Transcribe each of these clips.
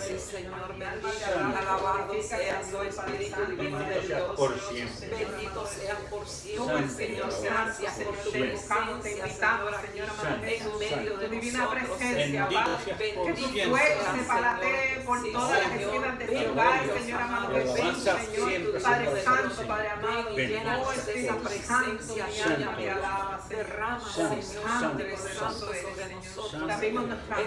Sí, Señor, bendito y alabado seas, oh Espíritu Divino de Dios. Bendito seas por siempre, Señor. Gracias por tu presencia, Señor, en medio de nosotros, Señor. Bendito seas, Señor, por todas las esquinas de tu hogar, Señor amado Jesús, Señor, Padre Santo, Padre amado, llénanos de esa presencia, derrama, Señor, Padre Santo, sobre nosotros,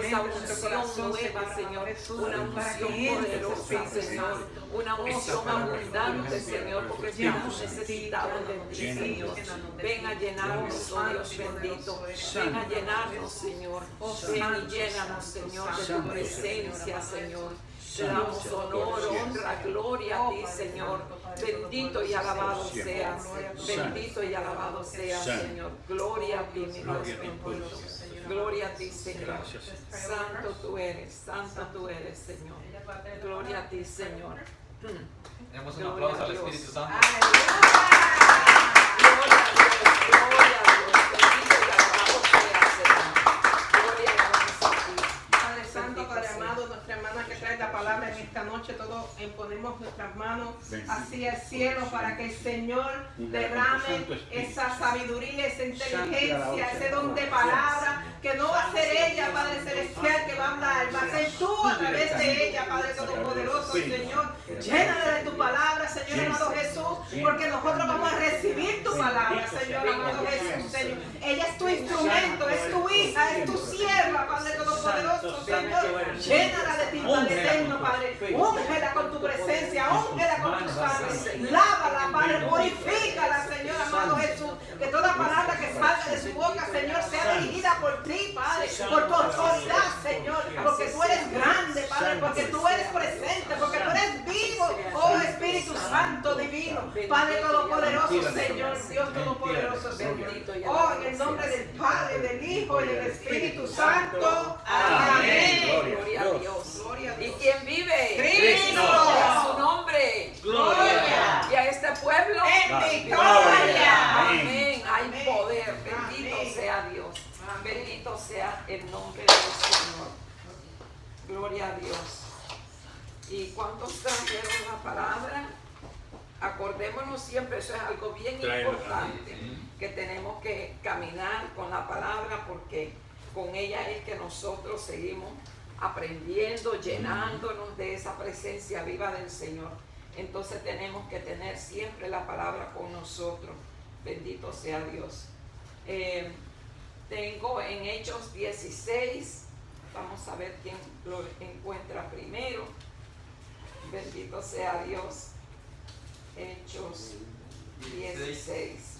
esa unción nueva, Señor, una unción poderosa, Señor, una unción abundante, Señor, porque estamos necesitados de ti, Señor. Ven a llenarnos, oh Dios bendito, ven a llenarnos, Señor, ven y llénanos, Señor, de tu presencia, Señor. Te damos honor, honra, gloria a ti, Señor. Bendito y alabado seas. Bendito y alabado seas, Señor. Gloria a ti, mi Dios bendito. Gloria a ti, Señor. Santo tú eres, Señor. Gloria a ti, Señor. Demos un aplauso al Espíritu Santo. Gloria a Dios, gloria a Dios. Bendito y alabado seas, Señor. Gloria y alabanza a ti. Padre Santo, Padre amado, nuestra hermana que trae la palabra en esta noche, todos imponemos nuestras manos hacia el cielo para que el Señor derrame esa sabiduría, esa inteligencia, ese don de palabra, que no va a ser ella, Padre Celestial, que va a hablar, va a ser tú a través de ella, Padre Todopoderoso, Señor. Llénala de tu palabra, Señor amado Jesús, porque nosotros vamos a recibir tu palabra, Señor amado Jesús, Señor. Ella es tu instrumento, es tu hija, es tu sierva, Padre Todopoderoso, Señor. Llénala de ti, Padre eterno, Padre. Úngela con tu presencia, úngela con tu sangre. Lávala, Padre, purifícala, Señor amado Jesús. Que toda palabra que salga de su boca, Señor, sea dirigida por ti, Padre, por tu autoridad, Señor. Porque tú eres grande, Padre, porque tú eres presente, porque tú eres vivo, oh Espíritu Santo divino, Padre Todopoderoso, Señor, Dios Todopoderoso, Señor. Oh, en el nombre del Padre, del Hijo y del Espíritu Santo. Amén. Gloria a Dios. ¿Y quién vive? Cristo. A su nombre. Gloria. Y a este pueblo. En victoria. Amén. Hay poder. Bendito sea Dios. Bendito sea el nombre del Señor. Gloria a Dios. ¿Y cuántos trajeron la palabra? Acordémonos siempre, eso es algo bien importante, que tenemos que caminar con la palabra, porque con ella es que nosotros seguimos aprendiendo, llenándonos de esa presencia viva del Señor. Entonces tenemos que tener siempre la palabra con nosotros. Bendito sea Dios. Tengo en Hechos 16, vamos a ver quién lo encuentra primero. Bendito sea Dios. Hechos 16.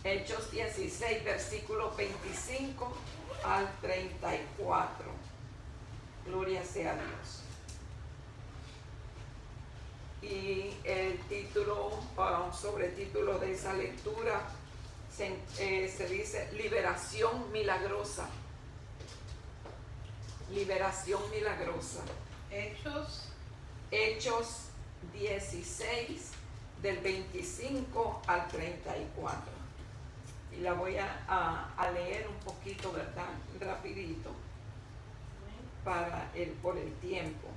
Hechos 16, versículo 25 al 34. Gloria sea a Dios. Y el título, sobretítulo de esa lectura se dice liberación milagrosa. Liberación milagrosa. Hechos 16 del 25 al 34. Y la voy a leer un poquito, ¿verdad? Rapidito por el tiempo.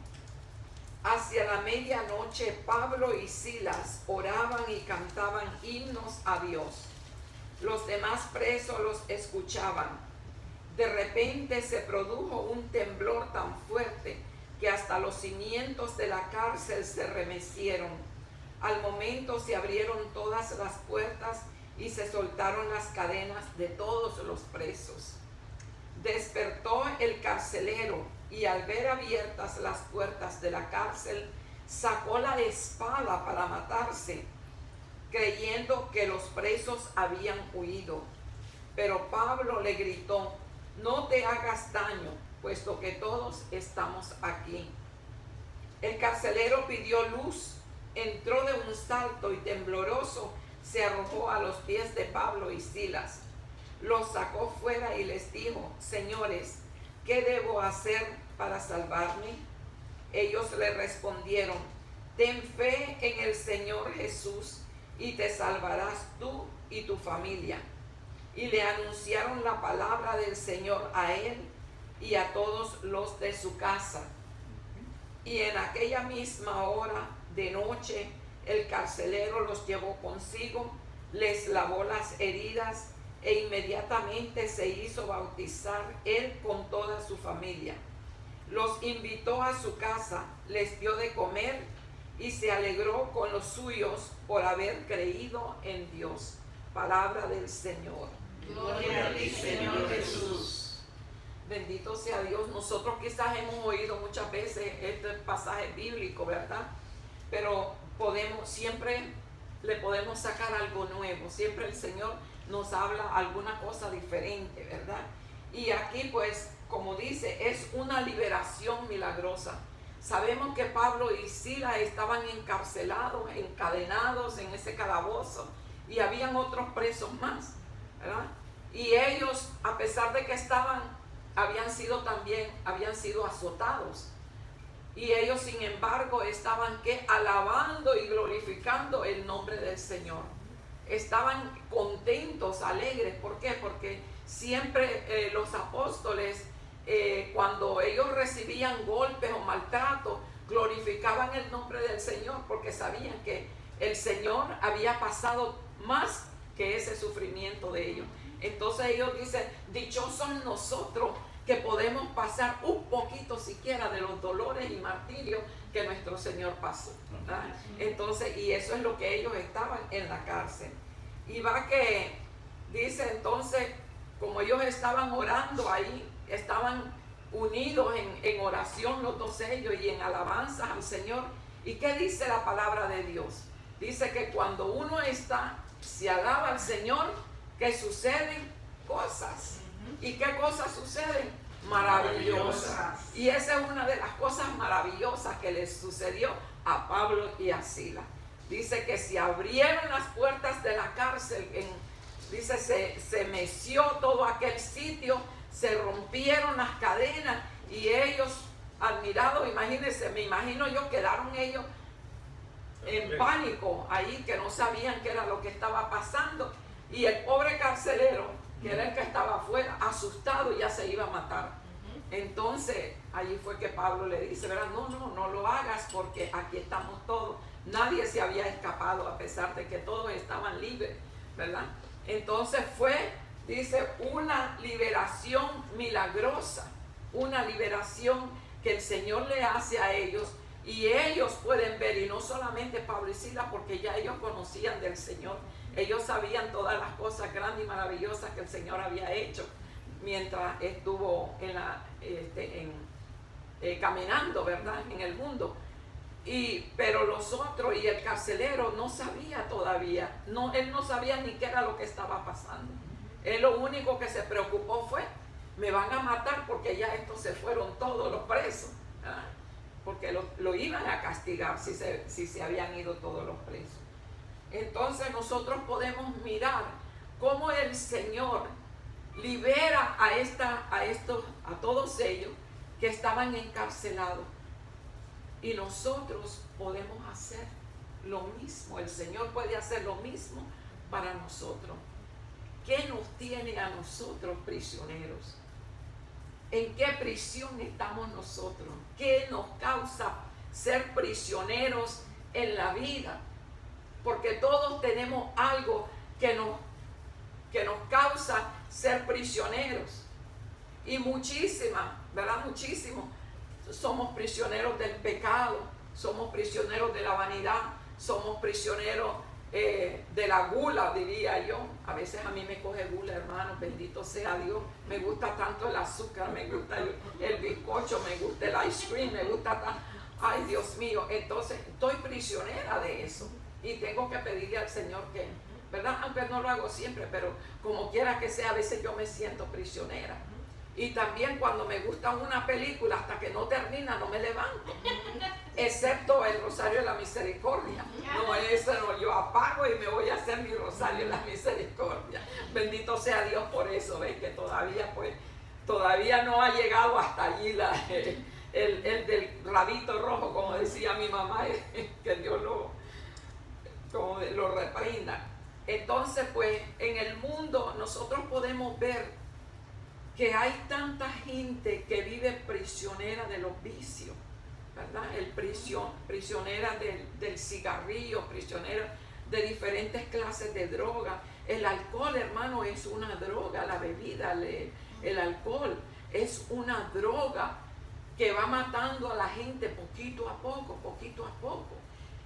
Hacia la medianoche Pablo y Silas oraban y cantaban himnos a Dios. Los demás presos los escuchaban. De repente se produjo un temblor tan fuerte que hasta los cimientos de la cárcel se remecieron. Al momento se abrieron todas las puertas y se soltaron las cadenas de todos los presos. Despertó el carcelero y al ver abiertas las puertas de la cárcel, sacó la espada para matarse, creyendo que los presos habían huido. Pero Pablo le gritó: no te hagas daño, puesto que todos estamos aquí. El carcelero pidió luz, entró de un salto y tembloroso se arrojó a los pies de Pablo y Silas. Los sacó fuera y les dijo: señores, ¿qué debo hacer para salvarme? Ellos le respondieron: ten fe en el Señor Jesús y te salvarás tú y tu familia. Y le anunciaron la palabra del Señor a él y a todos los de su casa. Y en aquella misma hora de noche el carcelero los llevó consigo, les lavó las heridas e inmediatamente se hizo bautizar él con toda su familia. Los invitó a su casa, les dio de comer y se alegró con los suyos por haber creído en Dios. Palabra del Señor. Gloria a ti, Señor Jesús. Bendito sea Dios. Nosotros quizás hemos oído muchas veces este pasaje bíblico, ¿verdad? Pero siempre le podemos sacar algo nuevo. Siempre el Señor nos habla alguna cosa diferente, ¿verdad? Y aquí pues, como dice, es una liberación milagrosa. Sabemos que Pablo y Silas estaban encarcelados, encadenados en ese calabozo, y habían otros presos más, ¿verdad? Y ellos, a pesar de que habían sido azotados. Y ellos, sin embargo, estaban alabando y glorificando el nombre del Señor. Estaban contentos, alegres. ¿Por qué? Porque siempre los apóstoles, cuando ellos recibían golpes o maltratos, glorificaban el nombre del Señor, porque sabían que el Señor había pasado más que ese sufrimiento de ellos. Entonces ellos dicen, dichosos nosotros que podemos pasar un poquito siquiera de los dolores y martirios que nuestro Señor pasó, ¿verdad? Entonces, y eso es lo que ellos estaban en la cárcel. Y va que dice entonces, como ellos estaban orando ahí, estaban unidos en oración los dos ellos y en alabanzas al Señor. ¿Y qué dice la palabra de Dios? Dice que cuando uno se alaba al Señor, que suceden cosas. ¿Y qué cosas suceden? Maravillosas. Y esa es una de las cosas maravillosas que les sucedió a Pablo y a Silas. Dice que se abrieron las puertas de la cárcel, dice se meció todo aquel sitio, se rompieron las cadenas y ellos, admirados, imagínense, me imagino yo, quedaron ellos en pánico ahí, que no sabían qué era lo que estaba pasando. Y el pobre carcelero, que era el que estaba afuera, asustado, ya se iba a matar. Entonces, allí fue que Pablo le dice, ¿verdad? No lo hagas, porque aquí estamos todos. Nadie se había escapado, a pesar de que todos estaban libres, ¿verdad? Entonces dice, una liberación milagrosa, una liberación que el Señor le hace a ellos, y ellos pueden ver, y no solamente Pablo y Silas, porque ya ellos conocían del Señor. Ellos sabían todas las cosas grandes y maravillosas que el Señor había hecho mientras estuvo caminando, ¿verdad?, en el mundo. Pero los otros y el carcelero no sabía todavía. Él no sabía ni qué era lo que estaba pasando. Él lo único que se preocupó fue, me van a matar porque ya estos se fueron todos los presos, ¿verdad? Porque lo iban a castigar si se habían ido todos los presos. Entonces nosotros podemos mirar cómo el Señor libera a todos ellos que estaban encarcelados. Y nosotros podemos hacer lo mismo. El Señor puede hacer lo mismo para nosotros. ¿Qué nos tiene a nosotros prisioneros? ¿En qué prisión estamos nosotros? ¿Qué nos causa ser prisioneros en la vida? Porque todos tenemos algo que nos causa ser prisioneros. Y muchísimas, ¿verdad? Muchísimos. Somos prisioneros del pecado, somos prisioneros de la vanidad, somos prisioneros de la gula, diría yo. A veces a mí me coge gula, hermano, bendito sea Dios. Me gusta tanto el azúcar, me gusta el bizcocho, me gusta el ice cream, me gusta tanto. Ay, Dios mío, entonces estoy prisionera de eso. Y tengo que pedirle al Señor que, ¿verdad? Aunque no lo hago siempre, pero como quiera que sea, a veces yo me siento prisionera. Y también cuando me gusta una película, hasta que no termina, no me levanto. Excepto el Rosario de la Misericordia. No, yo apago y me voy a hacer mi Rosario de la Misericordia. Bendito sea Dios por eso, ¿ves? Que todavía no ha llegado hasta allí el del rabito rojo, como decía mi mamá, que Dios lo reprenda. Entonces, pues, en el mundo nosotros podemos ver que hay tanta gente que vive prisionera de los vicios, ¿verdad? Prisionera del cigarrillo, prisionera de diferentes clases de droga. El alcohol, hermano, es una droga, la bebida, el alcohol es una droga que va matando a la gente poquito a poco, poquito a poco.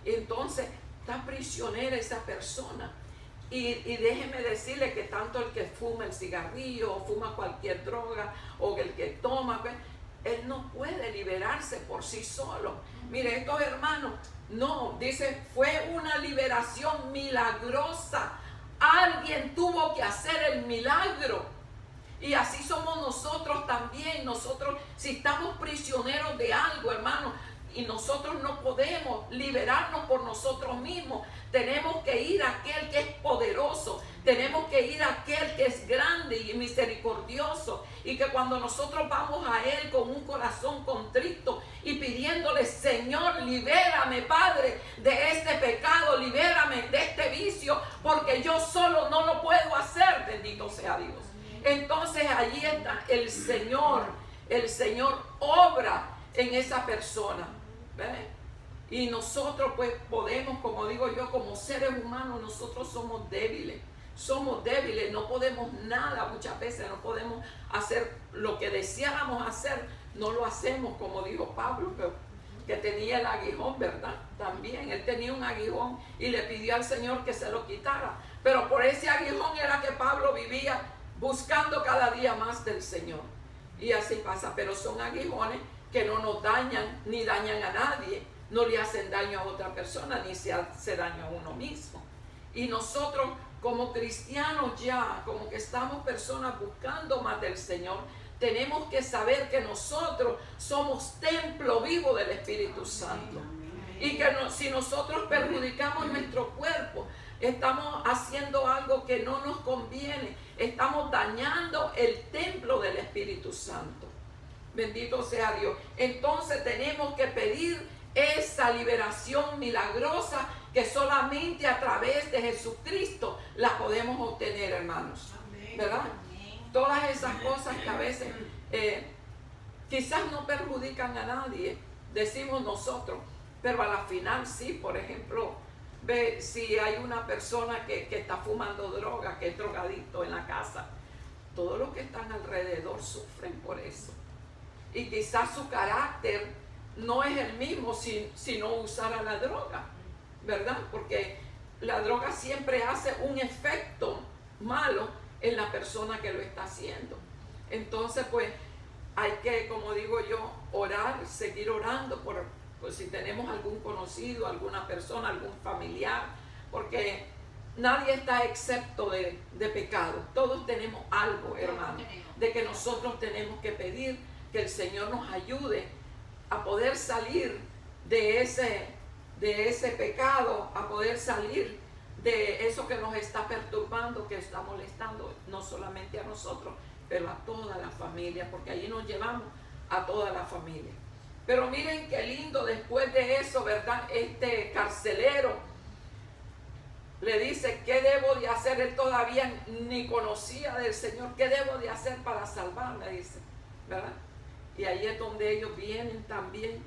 Entonces, está prisionera esa persona. Y déjeme decirle que tanto el que fuma el cigarrillo o fuma cualquier droga o el que toma, pues, él no puede liberarse por sí solo. Mire, estos hermanos, no, dice, fue una liberación milagrosa. Alguien tuvo que hacer el milagro. Y así somos nosotros también. Nosotros, si estamos prisioneros de algo, hermano, y nosotros no podemos liberarnos por nosotros mismos, tenemos que ir a aquel que es poderoso, tenemos que ir a aquel que es grande y misericordioso, y que cuando nosotros vamos a él con un corazón contrito y pidiéndole, Señor, libérame, Padre, de este pecado, libérame de este vicio, porque yo solo no lo puedo hacer, bendito sea Dios. Entonces allí está el Señor obra en esa persona, ¿ves? Y nosotros pues podemos, como digo yo, como seres humanos, nosotros somos débiles, no podemos nada, muchas veces no podemos hacer lo que deseáramos hacer, no lo hacemos, como dijo Pablo, que tenía el aguijón, ¿verdad? También, él tenía un aguijón y le pidió al Señor que se lo quitara, pero por ese aguijón era que Pablo vivía buscando cada día más del Señor. Y así pasa, pero son aguijones que no nos dañan, ni dañan a nadie, no le hacen daño a otra persona, ni se hace daño a uno mismo. Y nosotros como cristianos ya, como que estamos personas buscando más del Señor, tenemos que saber que nosotros somos templo vivo del Espíritu Santo. Y que si nosotros perjudicamos nuestro cuerpo, estamos haciendo algo que no nos conviene, estamos dañando el templo del Espíritu Santo. Bendito sea Dios. Entonces tenemos que pedir esa liberación milagrosa que solamente a través de Jesucristo la podemos obtener, hermanos. ¿Verdad? Todas esas cosas que a veces quizás no perjudican a nadie, decimos nosotros, pero a la final sí. Por ejemplo, ve si hay una persona que está fumando droga, que es drogadicto en la casa, todos los que están alrededor sufren por eso. Y quizás su carácter no es el mismo si no usara la droga, ¿verdad? Porque la droga siempre hace un efecto malo en la persona que lo está haciendo. Entonces, pues, hay que, como digo yo, orar, seguir orando por si tenemos algún conocido, alguna persona, algún familiar, porque nadie está excepto de pecado. Todos tenemos algo, hermano, de que nosotros tenemos que pedir que el Señor nos ayude a poder salir de ese pecado, a poder salir de eso que nos está perturbando, que está molestando no solamente a nosotros, pero a toda la familia, porque allí nos llevamos a toda la familia. Pero miren qué lindo, después de eso, ¿verdad? Este carcelero le dice, ¿qué debo de hacer? Él todavía ni conocía del Señor. ¿Qué debo de hacer para salvarme? Dice, ¿verdad? Y ahí es donde ellos vienen también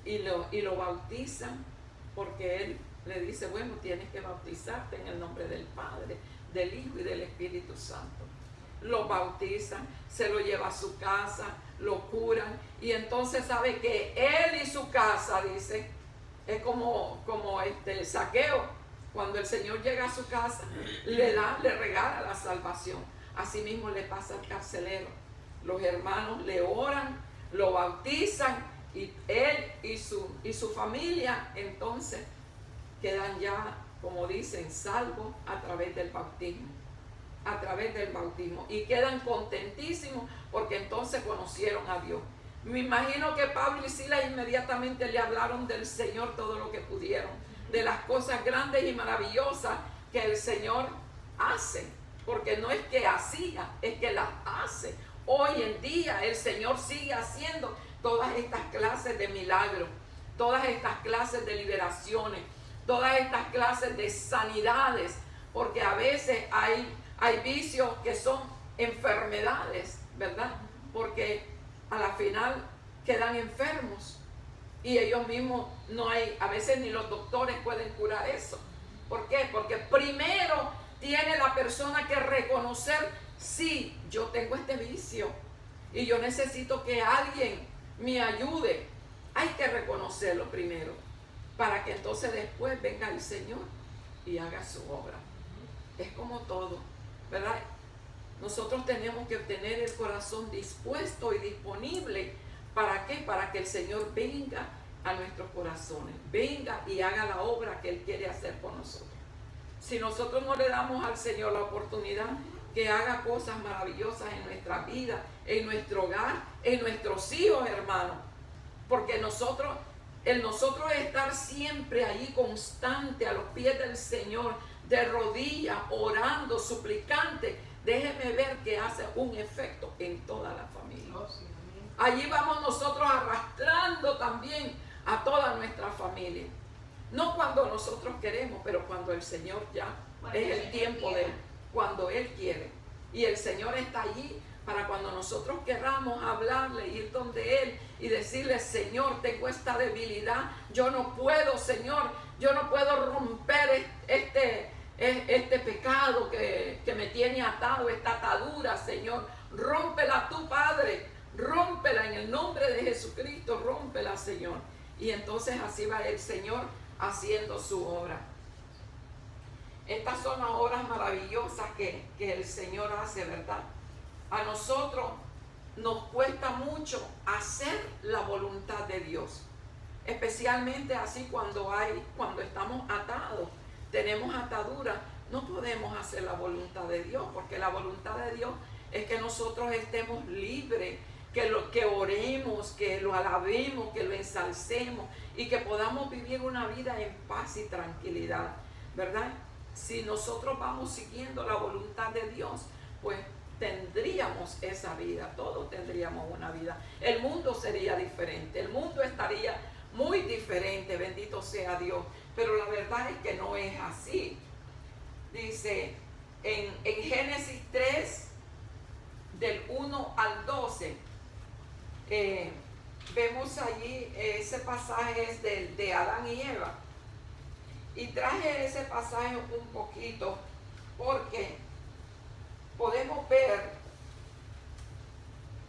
y lo bautizan, porque él le dice, bueno, tienes que bautizarte en el nombre del Padre, del Hijo y del Espíritu Santo. Lo bautizan, se lo lleva a su casa, lo curan, y entonces sabe que él y su casa, dice, es como Zaqueo, cuando el Señor llega a su casa, le regala la salvación. Así mismo le pasa al carcelero. Los hermanos le oran, lo bautizan, y él y su familia entonces quedan ya, como dicen, salvos a través del bautismo. A través del bautismo, y quedan contentísimos porque entonces conocieron a Dios. Me imagino que Pablo y Silas inmediatamente le hablaron del Señor todo lo que pudieron, de las cosas grandes y maravillosas que el Señor hace, porque no es que hacía, es que las hace. Hoy en día el Señor sigue haciendo todas estas clases de milagros, todas estas clases de liberaciones, todas estas clases de sanidades, porque a veces hay vicios que son enfermedades, ¿verdad? Porque a la final quedan enfermos Y ellos mismos no hay, a veces ni los doctores pueden curar eso. ¿Por qué? Porque primero tiene la persona que reconocer, sí, yo tengo este vicio y yo necesito que alguien me ayude. Hay que reconocerlo primero, para que entonces después venga el Señor y haga su obra. Es como todo, ¿verdad? Nosotros tenemos que tener el corazón dispuesto y disponible. ¿Para qué? Para que el Señor venga a nuestros corazones, venga y haga la obra que Él quiere hacer por nosotros. Si nosotros no le damos al Señor la oportunidad que haga cosas maravillosas en nuestra vida, en nuestro hogar, en nuestros hijos, hermanos, porque nosotros estar siempre allí constante a los pies del Señor, de rodillas, orando, suplicante, déjeme ver que hace un efecto en toda la familia. Allí vamos nosotros arrastrando también a toda nuestra familia. No cuando nosotros queremos, pero cuando el Señor ya es el tiempo de Él, cuando Él quiere. Y el Señor está allí para cuando nosotros queramos hablarle, ir donde Él y decirle, Señor, tengo esta debilidad, yo no puedo, Señor, yo no puedo romper este pecado que me tiene atado, esta atadura, Señor, rómpela tú, Padre, rómpela en el nombre de Jesucristo, rómpela, Señor. Y entonces así va el Señor haciendo su obra. Estas son las obras maravillosas que el Señor hace, ¿verdad? A nosotros nos cuesta mucho hacer la voluntad de Dios, especialmente así cuando estamos atados, tenemos ataduras, no podemos hacer la voluntad de Dios, porque la voluntad de Dios es que nosotros estemos libres, que oremos, que lo alabemos, que lo ensalcemos y que podamos vivir una vida en paz y tranquilidad, ¿verdad? Si nosotros vamos siguiendo la voluntad de Dios, pues tendríamos esa vida, todos tendríamos una vida. El mundo sería diferente, el mundo estaría muy diferente, bendito sea Dios, pero la verdad es que no es así. Dice en Génesis 3, del 1 al 12, vemos allí ese pasaje es de Adán y Eva. Y traje ese pasaje un poquito porque podemos ver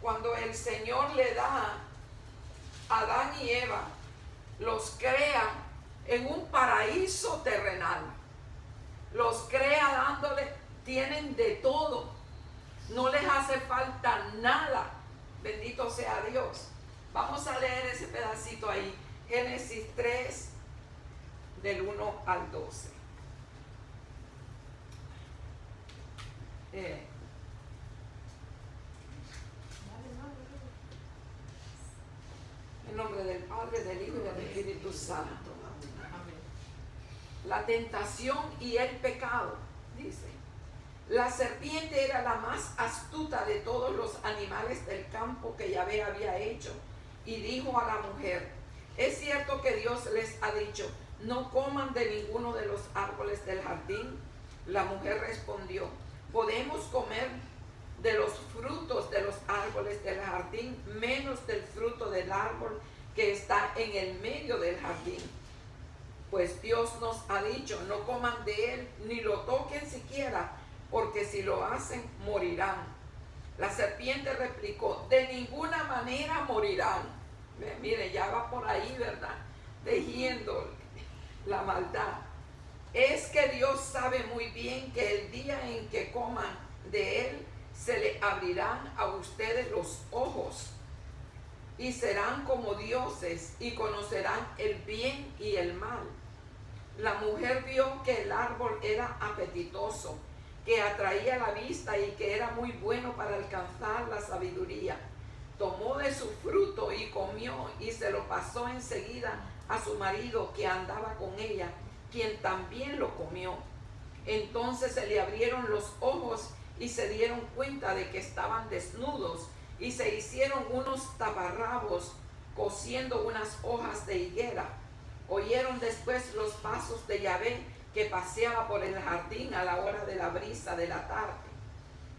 cuando el Señor le da a Adán y Eva, los crea en un paraíso terrenal, los crea dándole, tienen de todo, no les hace falta nada, bendito sea Dios. Vamos a leer ese pedacito ahí, Génesis 3, del 1 al 12. En nombre del Padre, del Hijo y del Espíritu Santo. La tentación y el pecado, dice. La serpiente era la más astuta de todos los animales del campo que Yahvé había hecho, y dijo a la mujer, ¿es cierto que Dios les ha dicho, no coman de ninguno de los árboles del jardín? La mujer respondió, podemos comer de los frutos de los árboles del jardín, menos del fruto del árbol que está en el medio del jardín. Pues Dios nos ha dicho, no coman de él, ni lo toquen siquiera, porque si lo hacen, morirán. La serpiente replicó, de ninguna manera morirán. Mire, ya va por ahí, ¿verdad? Tejiendo la maldad. Es que Dios sabe muy bien que el día en que coman de él, se le abrirán a ustedes los ojos y serán como dioses y conocerán el bien y el mal. La mujer vio que el árbol era apetitoso, que atraía la vista y que era muy bueno para alcanzar la sabiduría. Tomó de su fruto y comió, y se lo pasó enseguida a su marido que andaba con ella, quien también lo comió. Entonces se le abrieron los ojos y se dieron cuenta de que estaban desnudos, y se hicieron unos taparrabos cosiendo unas hojas de higuera. Oyeron después los pasos de Yahvé que paseaba por el jardín a la hora de la brisa de la tarde.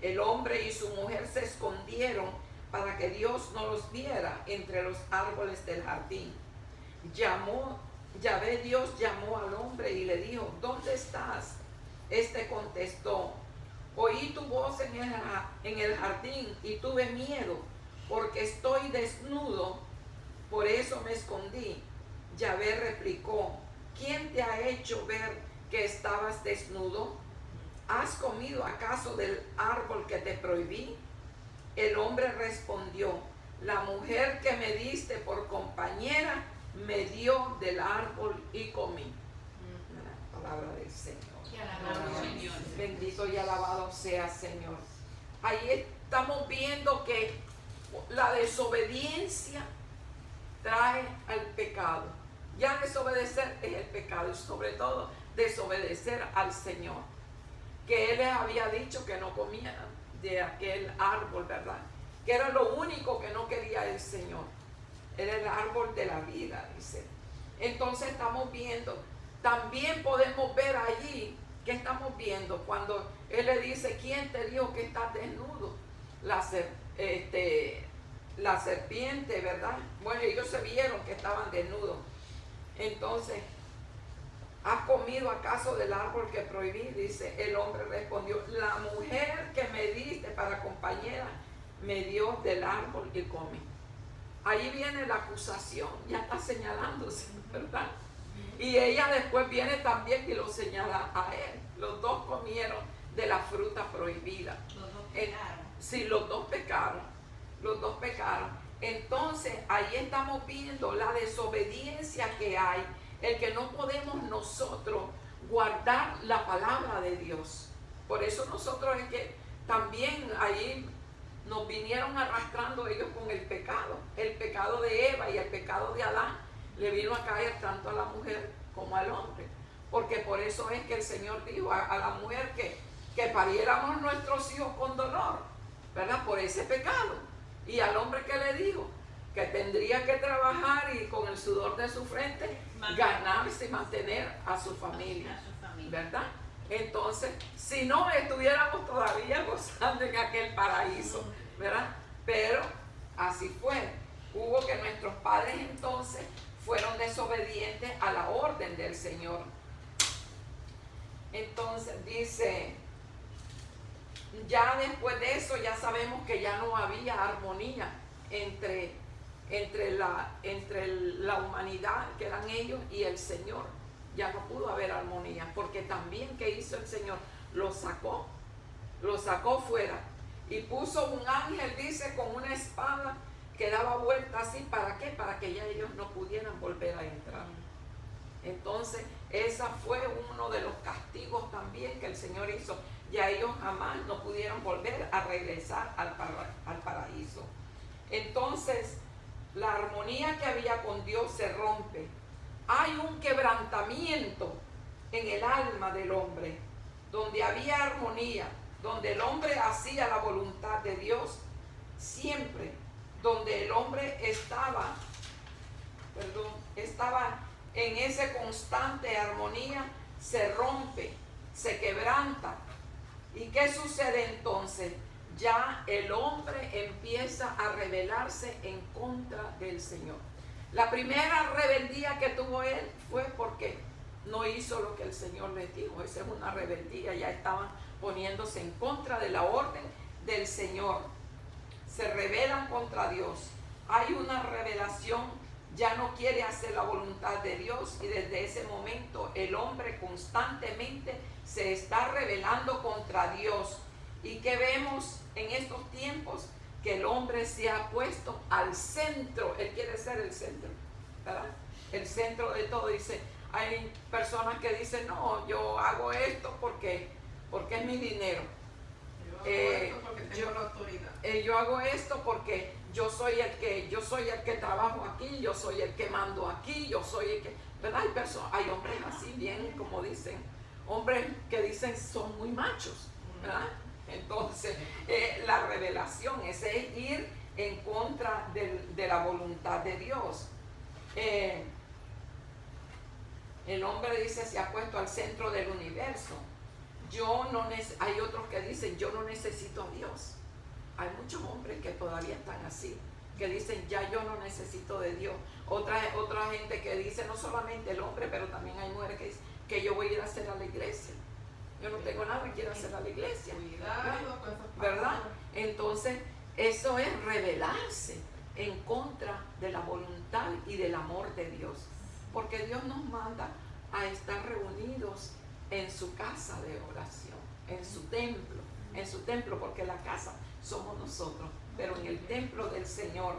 El hombre y su mujer se escondieron para que Dios no los viera entre los árboles del jardín. Yahvé Dios llamó al hombre y le dijo: ¿dónde estás? Este contestó: oí tu voz en el jardín y tuve miedo, porque estoy desnudo, por eso me escondí. Yahvé replicó: ¿quién te ha hecho ver que estabas desnudo? ¿Has comido acaso del árbol que te prohibí? El hombre respondió: la mujer que me diste por compañera me dio del árbol y comí. La palabra del Señor. Bendito y alabado sea Señor. Ahí estamos viendo que la desobediencia trae al pecado. Ya desobedecer es el pecado, y sobre todo desobedecer al Señor, que Él les había dicho que no comieran de aquel árbol, ¿verdad? Que era lo único que no quería el Señor. Era el árbol de la vida, dice. Entonces estamos viendo, también podemos ver allí, ¿qué estamos viendo? Cuando Él le dice: ¿quién te dijo que estás desnudo? La serpiente, ¿verdad? Bueno, ellos se vieron que estaban desnudos. Entonces, ¿has comido acaso del árbol que prohibí? Dice, el hombre respondió: la mujer que me diste para compañera me dio del árbol y comí. Ahí viene la acusación, ya está señalándose, ¿verdad? Y ella después viene también y lo señala a él. Los dos comieron de la fruta prohibida. Los dos pecaron. Sí, los dos pecaron. Los dos pecaron. Entonces, ahí estamos viendo la desobediencia que hay, el que no podemos nosotros guardar la palabra de Dios. Por eso nosotros es que también ahí nos vinieron arrastrando ellos con el pecado de Eva y el pecado de Adán le vino a caer tanto a la mujer como al hombre, porque por eso es que el Señor dijo a la mujer que pariéramos nuestros hijos con dolor, ¿verdad? Por ese pecado. Y al hombre, que le dijo que tendría que trabajar y con el sudor de su frente ganarse y mantener a su familia, ¿verdad? Entonces, si no, estuviéramos todavía gozando en aquel paraíso, ¿verdad? Pero así fue. Hubo que nuestros padres entonces fueron desobedientes a la orden del Señor. Entonces dice, ya después de eso ya sabemos que ya no había armonía entre la humanidad, que eran ellos, y el Señor. Ya no pudo haber armonía, porque también, ¿qué hizo el Señor? Lo sacó fuera y puso un ángel, dice, con una espada que daba vuelta así. ¿Para qué? Para que ya ellos no pudieran volver a entrar. Entonces, esa fue uno de los castigos también que el Señor hizo. Ya ellos jamás no pudieron volver a regresar al paraíso. Entonces, la armonía que había con Dios se rompe. Hay un quebrantamiento en el alma del hombre. Donde había armonía, donde el hombre hacía la voluntad de Dios, siempre, donde el hombre estaba en esa constante armonía, se rompe, se quebranta. ¿Y qué sucede entonces? Ya el hombre empieza a rebelarse en contra del Señor. La primera rebeldía que tuvo él fue porque no hizo lo que el Señor les dijo. Esa es una rebeldía. Ya estaban poniéndose en contra de la orden del Señor. Se rebelan contra Dios. Hay una revelación. Ya no quiere hacer la voluntad de Dios, y desde ese momento el hombre constantemente se está rebelando contra Dios. ¿Y qué vemos en estos tiempos? Que el hombre se ha puesto al centro. Él quiere ser el centro, ¿verdad? El centro de todo. Dice, hay personas que dicen, no, yo hago esto porque es mi dinero. Yo hago esto porque tengo la autoridad. Yo hago esto porque yo soy el que trabajo aquí, yo soy el que mando aquí, yo soy el que, ¿verdad? Hay hombres así, bien, como dicen, hombres que dicen son muy machos, ¿verdad? Entonces, la revelación es ir en contra de la voluntad de Dios. El hombre dice, se ha puesto al centro del universo. Hay otros que dicen, yo no necesito a Dios. Hay muchos hombres que todavía están así. que dicen, ya yo no necesito de Dios. Otra gente que dice, no solamente el hombre, pero también hay mujeres que dicen, que yo voy a ir a hacer a la iglesia. Yo no tengo nada que quiero hacer a la iglesia. ¿Verdad? Entonces, eso es rebelarse en contra de la voluntad y del amor de Dios. Porque Dios nos manda a estar reunidos en su casa de oración, en su templo, porque la casa somos nosotros, pero en el templo del Señor.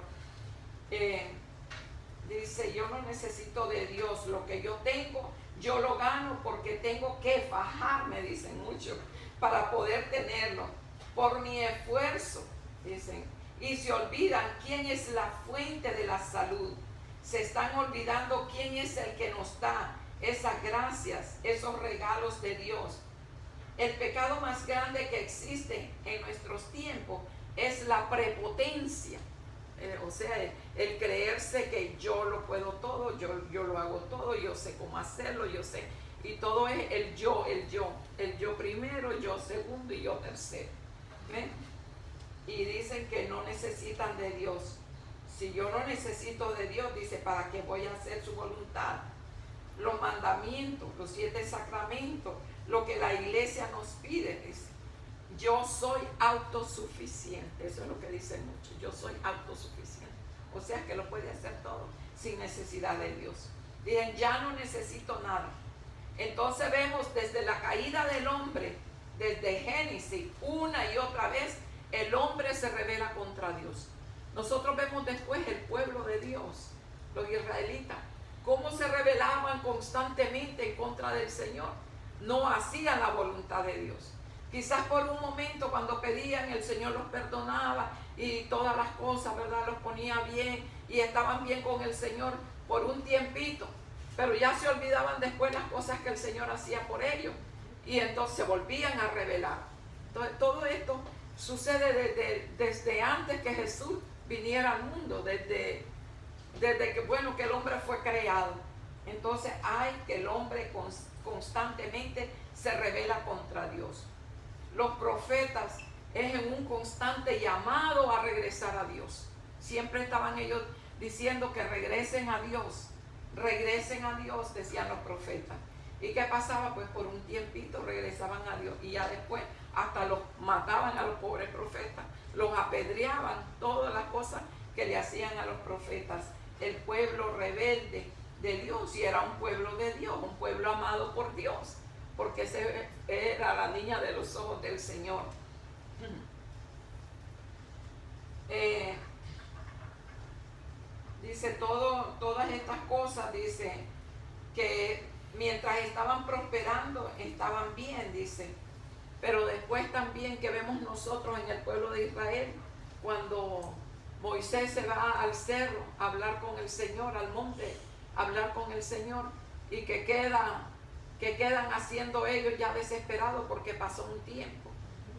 Dice, yo no necesito de Dios, lo que yo tengo, yo lo gano porque tengo que fajarme, dicen muchos, para poder tenerlo, por mi esfuerzo, dicen, y se olvidan quién es la fuente de la salud, se están olvidando quién es el que nos da esas gracias, esos regalos de Dios. El pecado más grande que existe en nuestros tiempos es la prepotencia. O sea, el creerse que yo lo puedo todo, yo lo hago todo, yo sé cómo hacerlo, yo sé. Y todo es el yo primero, yo segundo y yo tercero. ¿Ven? Y dicen que no necesitan de Dios. Si yo no necesito de Dios, dice, ¿para qué voy a hacer su voluntad? Los mandamientos, los 7 sacramentos, lo que la iglesia nos pide, dice. Yo soy autosuficiente, eso es lo que dicen muchos, yo soy autosuficiente, o sea que lo puede hacer todo sin necesidad de Dios. Dicen, ya no necesito nada. Entonces vemos desde la caída del hombre, desde Génesis, una y otra vez, el hombre se rebela contra Dios. Nosotros vemos después el pueblo de Dios, los israelitas, cómo se rebelaban constantemente en contra del Señor, no hacían la voluntad de Dios. Quizás por un momento cuando pedían el Señor los perdonaba y todas las cosas, ¿verdad? Los ponía bien y estaban bien con el Señor por un tiempito, pero ya se olvidaban después las cosas que el Señor hacía por ellos y entonces se volvían a rebelar. Entonces todo esto sucede desde antes que Jesús viniera al mundo, desde que, bueno, que el hombre fue creado. Entonces hay que el hombre constantemente se rebela contra Dios. Los profetas es en un constante llamado a regresar a Dios. Siempre estaban ellos diciendo que regresen a Dios, decían los profetas. ¿Y qué pasaba? Pues por un tiempito regresaban a Dios y ya después hasta los mataban a los pobres profetas, los apedreaban, todas las cosas que le hacían a los profetas. El pueblo rebelde de Dios, y era un pueblo de Dios, un pueblo amado por Dios, porque ese era la niña de los ojos del Señor. Dice todas estas cosas, dice que mientras estaban prosperando, estaban bien, dice. Pero después también que vemos nosotros en el pueblo de Israel, cuando Moisés se va al cerro a hablar con el Señor, al monte, a hablar con el Señor, y que quedan haciendo ellos ya desesperados porque pasó un tiempo.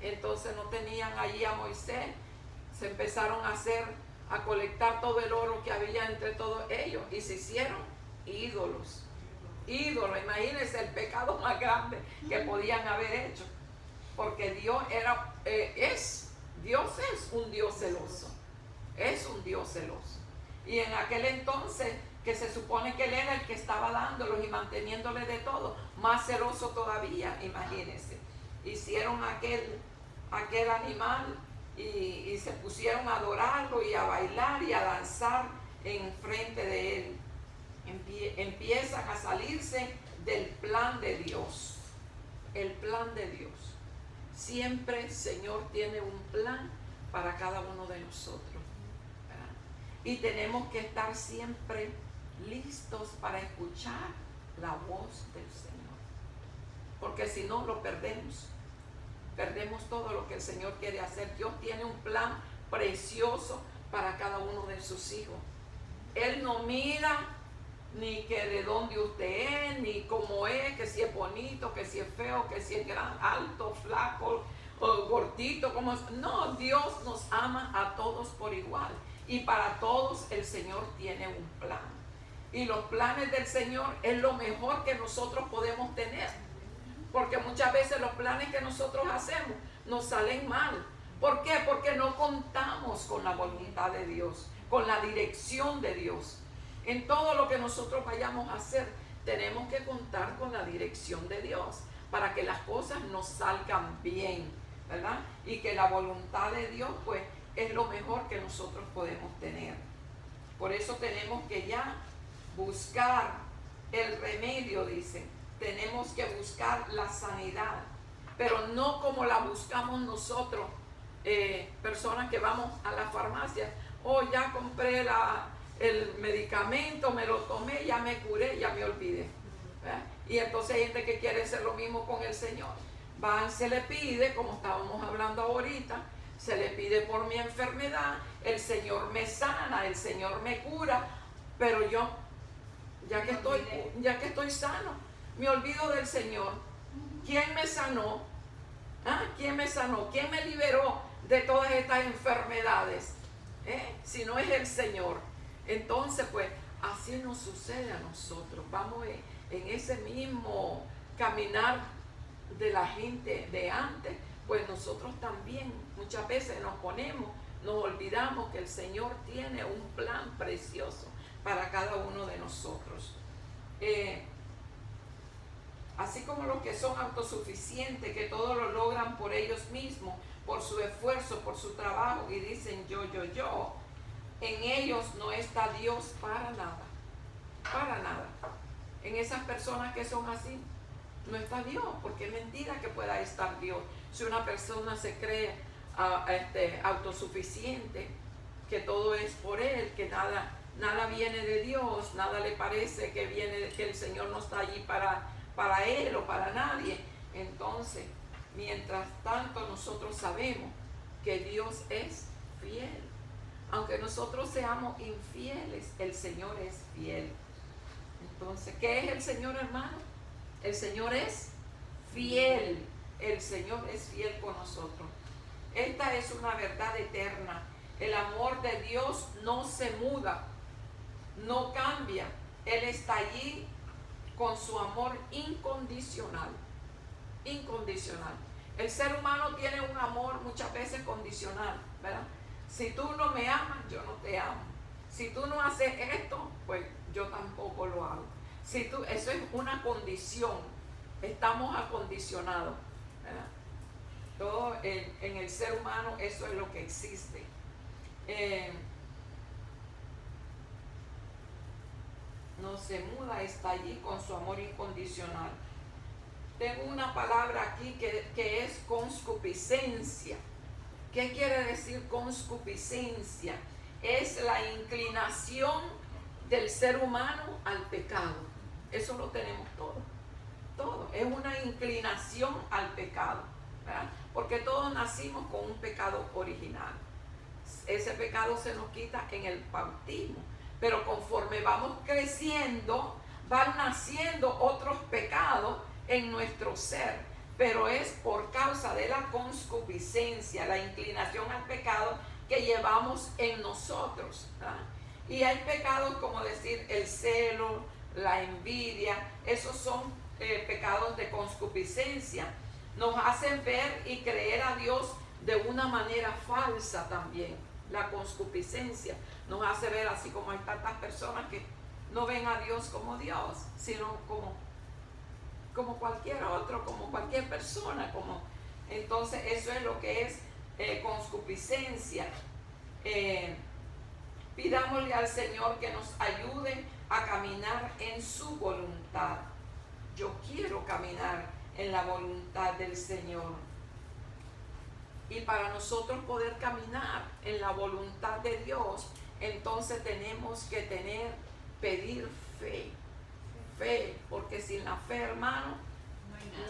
Entonces no tenían allí a Moisés, se empezaron a colectar todo el oro que había entre todos ellos y se hicieron ídolos. Imagínense el pecado más grande que podían haber hecho, porque Dios es un Dios celoso, y en aquel entonces que se supone que Él era el que estaba dándolos y manteniéndoles de todo, más celoso todavía, imagínense. Hicieron aquel animal y se pusieron a adorarlo y a bailar y a danzar en frente de Él. Empiezan a salirse del plan de Dios. El plan de Dios. Siempre el Señor tiene un plan para cada uno de nosotros, ¿verdad? Y tenemos que estar siempre listos para escuchar la voz del Señor, porque si no lo perdemos todo lo que el Señor quiere hacer. Dios tiene un plan precioso para cada uno de sus hijos. Él no mira ni que de dónde usted es, ni cómo es, que si es bonito, que si es feo, que si es alto, flaco o gordito, como es. No, Dios nos ama a todos por igual, y para todos el Señor tiene un plan. Y los planes del Señor es lo mejor que nosotros podemos tener, porque muchas veces los planes que nosotros hacemos nos salen mal. ¿Por qué? Porque no contamos con la voluntad de Dios, con la dirección de Dios. En todo lo que nosotros vayamos a hacer, tenemos que contar con la dirección de Dios para que las cosas nos salgan bien, ¿verdad? Y que la voluntad de Dios, pues, es lo mejor que nosotros podemos tener. Por eso tenemos que ya buscar el remedio, dice. Tenemos que buscar la sanidad, pero no como la buscamos nosotros, personas que vamos a la farmacia. Oh, ya compré el medicamento, me lo tomé, ya me curé, ya me olvidé. ¿Verdad? Y entonces hay gente que quiere hacer lo mismo con el Señor. Se le pide, como estábamos hablando ahorita, se le pide por mi enfermedad, el Señor me sana, el Señor me cura, pero yo, ya que estoy sano, me olvido del Señor. ¿Quién me sanó? ¿Ah? ¿Quién me sanó? ¿Quién me liberó de todas estas enfermedades? Si no es el Señor. Entonces, pues, así nos sucede a nosotros. Vamos en ese mismo caminar de la gente de antes, pues nosotros también muchas veces nos olvidamos que el Señor tiene un plan precioso para cada uno de nosotros. Así como los que son autosuficientes, que todo lo logran por ellos mismos, por su esfuerzo, por su trabajo, y dicen yo, en ellos no está Dios para nada. En esas personas que son así, no está Dios, porque es mentira que pueda estar Dios. Si una persona se cree autosuficiente, que todo es por él, que nada viene de Dios, nada le parece que el Señor no está allí para él o para nadie. Entonces, mientras tanto nosotros sabemos que Dios es fiel. Aunque nosotros seamos infieles, el Señor es fiel. Entonces, ¿qué es el Señor, hermano? El Señor es fiel. El Señor es fiel con nosotros. Esta es una verdad eterna. El amor de Dios no se muda, no cambia. Él está allí con su amor incondicional. Incondicional. El ser humano tiene un amor muchas veces condicional, ¿verdad? Si tú no me amas, yo no te amo. Si tú no haces esto, pues yo tampoco lo hago. Eso es una condición. Estamos acondicionados, ¿verdad? Todo en el ser humano eso es lo que existe. No se muda, está allí con su amor incondicional. Tengo una palabra aquí que es concupiscencia. ¿Qué quiere decir concupiscencia? Es la inclinación del ser humano al pecado. Eso lo tenemos todo. Es una inclinación al pecado, ¿verdad? Porque todos nacimos con un pecado original. Ese pecado se nos quita en el bautismo. Pero conforme vamos creciendo, van naciendo otros pecados en nuestro ser. Pero es por causa de la concupiscencia, la inclinación al pecado que llevamos en nosotros, ¿verdad? Y hay pecados como decir el celo, la envidia, esos son pecados de concupiscencia. Nos hacen ver y creer a Dios de una manera falsa también. La concupiscencia nos hace ver así como hay tantas personas que no ven a Dios como Dios, sino como cualquier otro, como cualquier persona. Entonces eso es lo que es concupiscencia. Pidámosle al Señor que nos ayude a caminar en su voluntad. Yo quiero caminar en la voluntad del Señor. Y para nosotros poder caminar en la voluntad de Dios, entonces tenemos que pedir fe. Fe, porque sin la fe, hermano,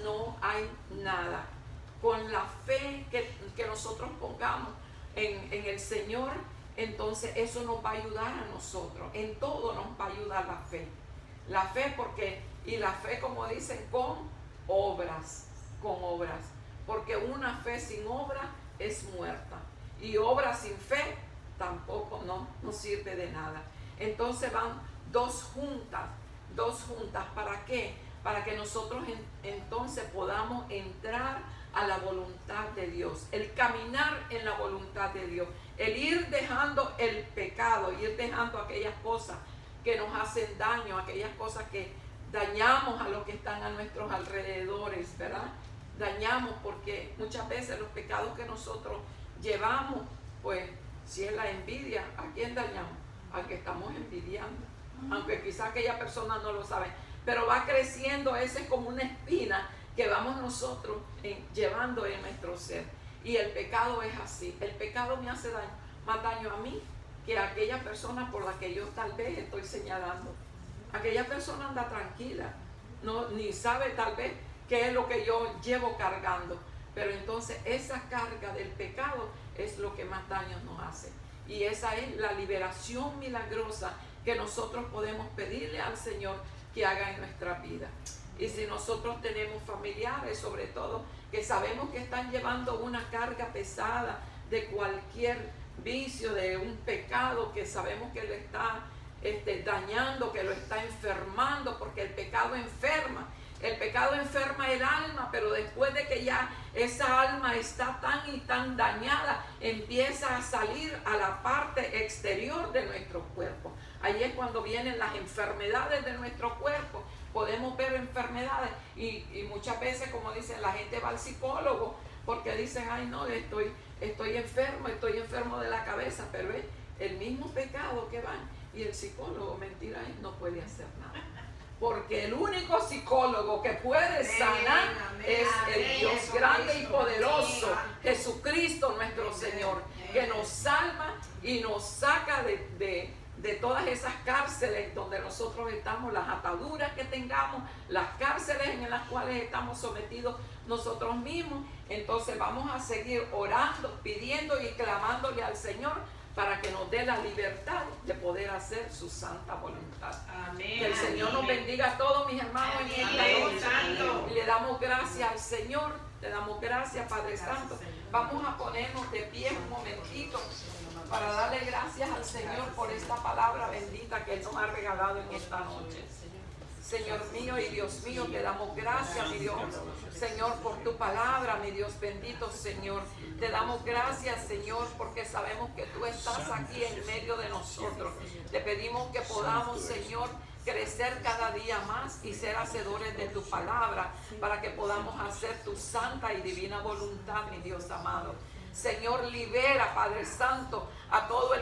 no hay nada. Con la fe que nosotros pongamos en el Señor, entonces eso nos va a ayudar a nosotros. En todo nos va a ayudar la fe. La fe y la fe, como dicen, con obras. Porque una fe sin obra es muerta. Y obra sin fe tampoco no sirve de nada. Entonces van dos juntas. ¿Para qué? Para que nosotros entonces podamos entrar a la voluntad de Dios, el caminar en la voluntad de Dios, el ir dejando el pecado, ir dejando aquellas cosas que nos hacen daño, aquellas cosas que dañamos a los que están a nuestros alrededores, ¿verdad? Dañamos porque muchas veces los pecados que nosotros llevamos, pues si es la envidia, ¿a quién dañamos? Al que estamos envidiando, aunque quizá aquella persona no lo sabe, pero va creciendo, ese es como una espina que vamos nosotros llevando en nuestro ser. Y el pecado es así, el pecado me hace daño, más daño a mí que a aquella persona por la que yo tal vez estoy señalando. Aquella persona anda tranquila, no, ni sabe tal vez qué es lo que yo llevo cargando, pero entonces esa carga del pecado es lo que más daño nos hace. Y esa es la liberación milagrosa que nosotros podemos pedirle al Señor que haga en nuestra vida. Y si nosotros tenemos familiares, sobre todo, que sabemos que están llevando una carga pesada de cualquier vicio, de un pecado que sabemos que lo está dañando, que lo está enfermando, porque el pecado enferma. El pecado enferma el alma, pero después de que ya esa alma está tan y tan dañada, empieza a salir a la parte exterior de nuestro cuerpo. Ahí es cuando vienen las enfermedades de nuestro cuerpo. Podemos ver enfermedades y muchas veces, como dicen, la gente va al psicólogo porque dicen, ay no, estoy enfermo de la cabeza, pero es el mismo pecado que van. Y el psicólogo, mentira, no puede hacer nada. Porque el único psicólogo que puede sanar es el Dios grande y poderoso, Jesucristo nuestro Señor, que nos salva y nos saca de todas esas cárceles donde nosotros estamos, las ataduras que tengamos, las cárceles en las cuales estamos sometidos nosotros mismos. Entonces vamos a seguir orando, pidiendo y clamándole al Señor para que nos dé la libertad de poder hacer su santa voluntad. Amén. Que el Señor nos bendiga a todos, mis hermanos, en esta noche. Y le damos gracias al Señor, le damos gracias, Padre Santo. Vamos a ponernos de pie un momentito para darle gracias al Señor por esta palabra bendita que Él nos ha regalado en esta noche. Señor mío y Dios mío, te damos gracias, mi Dios, Señor, por tu palabra, mi Dios bendito, Señor. Te damos gracias, Señor, porque sabemos que tú estás aquí en medio de nosotros. Te pedimos que podamos, Señor, crecer cada día más y ser hacedores de tu palabra para que podamos hacer tu santa y divina voluntad, mi Dios amado. Señor, libera, Padre Santo, a todos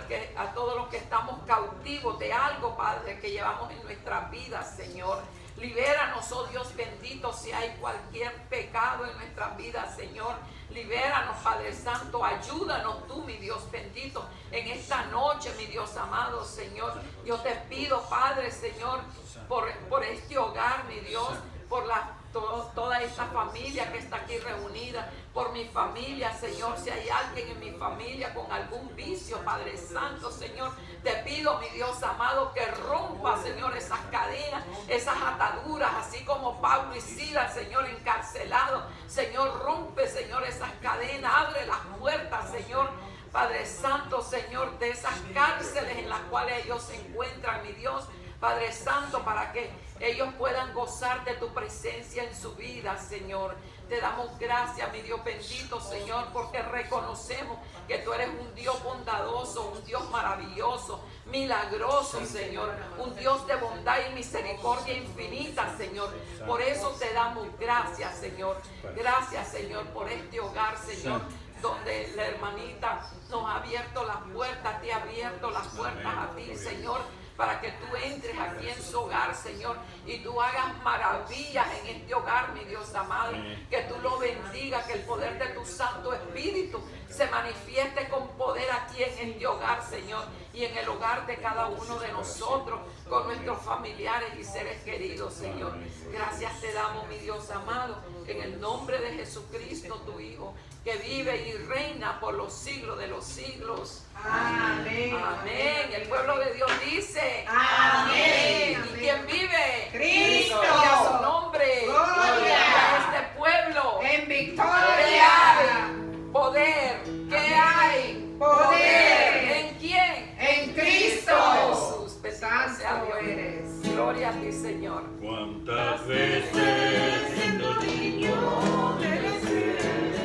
los que estamos cautivos de algo, Padre, que llevamos en nuestras vidas, Señor. Libéranos, oh Dios bendito, si hay cualquier pecado en nuestras vidas, Señor. Libéranos, Padre Santo, ayúdanos tú, mi Dios bendito, en esta noche, mi Dios amado, Señor. Yo te pido, Padre, Señor, por este hogar, mi Dios, por toda esta familia que está aquí reunida, por mi familia, Señor. Si hay alguien en mi familia con algún vicio, Padre Santo, Señor, te pido, mi Dios amado, que rompa, Señor, esas cadenas, esas ataduras, así como Pablo y Silas, Señor, encarcelados. Señor, rompe, Señor, esas cadenas, abre las puertas, Señor, Padre Santo, Señor, de esas cárceles en las cuales ellos se encuentran, mi Dios, Padre Santo, para que ellos puedan gozar de tu presencia en su vida, Señor. Te damos gracias, mi Dios bendito, Señor, porque reconocemos que tú eres un Dios bondadoso, un Dios maravilloso, milagroso, Señor, un Dios de bondad y misericordia infinita, Señor. Por eso te damos gracias, Señor. Gracias, Señor, por este hogar, Señor, donde la hermanita nos ha abierto las puertas, te ha abierto las puertas a ti, Señor, para que tú entres aquí en su hogar, Señor, y tú hagas maravillas en este hogar, mi Dios amado, que tú lo bendigas, que el poder de tu Santo Espíritu se manifieste con poder aquí en este hogar, Señor, y en el hogar de cada uno de nosotros, con nuestros familiares y seres queridos, Señor. Gracias te damos, mi Dios amado, en el nombre de Jesucristo, tu Hijo, que vive y reina por los siglos de los siglos. Amén. Amén. El pueblo de Dios dice amén. ¿Y quién vive? Cristo. Y a su nombre. Gloria a este pueblo. En victoria. ¿Qué hay? Poder. ¿Qué hay? Poder. ¿En quién? En Cristo Jesús. Santo eres. Gloria a ti, Señor. Cuántas veces siendo niño te besé.